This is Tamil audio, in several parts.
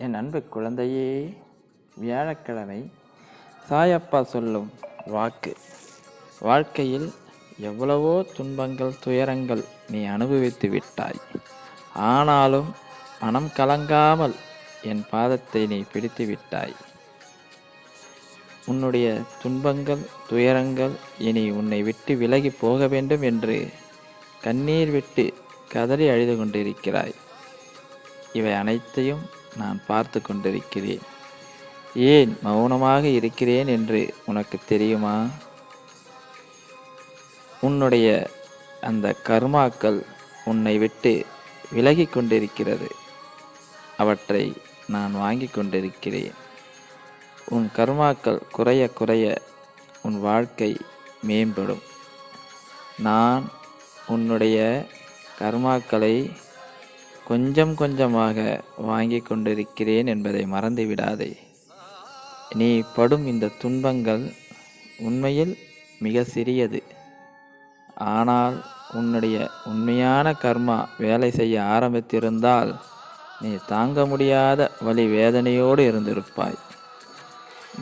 என் அன்பு குழந்தையே, வியாழக்கிழமை சாயப்பா சொல்லும் வாக்கு. வாழ்க்கையில் எவ்வளவோ துன்பங்கள், துயரங்கள் நீ அனுபவித்து விட்டாய். ஆனாலும் மனம் கலங்காமல் என் பாதத்தை நீ பிடித்து விட்டாய். உன்னுடைய துன்பங்கள், துயரங்கள் இனி உன்னை விட்டு விலகி போக வேண்டும் என்று கண்ணீர் விட்டு கதறி அழுது கொண்டிருக்கிறாய். இவை அனைத்தையும் நான் பார்த்து கொண்டிருக்கிறேன். ஏன் மௌனமாக இருக்கிறேன் என்று உனக்கு தெரியுமா? உன்னுடைய அந்த கர்மாக்கள் உன்னை விட்டு விலகி கொண்டிருக்கிறது. அவற்றை நான் வாங்கி கொண்டிருக்கிறேன். உன் கர்மாக்கள் குறைய குறைய உன் வாழ்க்கை மேம்படும். நான் உன்னுடைய கர்மாக்களை கொஞ்சம் கொஞ்சமாக வாங்கி கொண்டிருக்கிறேன் என்பதை மறந்து விடாதே. நீ படும் இந்த துன்பங்கள் உண்மையில் மிக சிறியது. ஆனால் உன்னுடைய உண்மையான கர்மா வேலை செய்ய ஆரம்பித்திருந்தால் நீ தாங்க முடியாத வலி வேதனையோடு இருந்திருப்பாய்.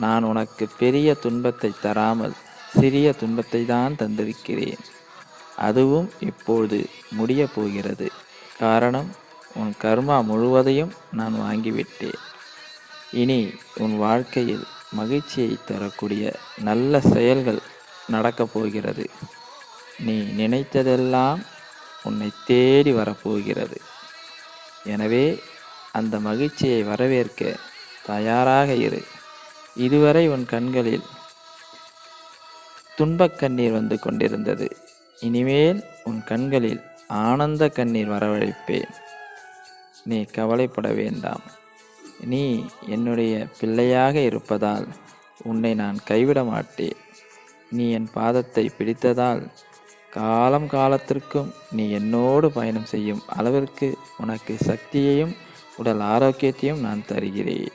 நான் உனக்கு பெரிய துன்பத்தை தராமல் சிறிய துன்பத்தை தான் தந்திருக்கிறேன். அதுவும் இப்பொழுது முடிய போகிறது. காரணம், உன் கர்மா முழுவதையும் நான் வாங்கிவிட்டேன். இனி உன் வாழ்க்கையில் மகிழ்ச்சியை தரக்கூடிய நல்ல செயல்கள் நடக்கப் போகிறது. நீ நினைத்ததெல்லாம் உன்னை தேடி வரப்போகிறது. எனவே அந்த மகிழ்ச்சியை வரவேற்க தயாராக இரு. இதுவரை உன் கண்களில் துன்பக் கண்ணீர் வந்து கொண்டிருந்தது. இனிமேல் உன் கண்களில் ஆனந்த கண்ணீர் வரவழைப்பேன். நீ கவலைப்பட வேண்டாம். நீ என்னுடைய பிள்ளையாக இருப்பதால் உன்னை நான் கைவிட மாட்டேன். நீ என் பாதத்தை பிடித்ததால் காலம் காலத்திற்கும் நீ என்னோடு பயணம் செய்யும் அளவிற்கு உனக்கு சக்தியையும் உடல் ஆரோக்கியத்தையும் நான் தருகிறேன்.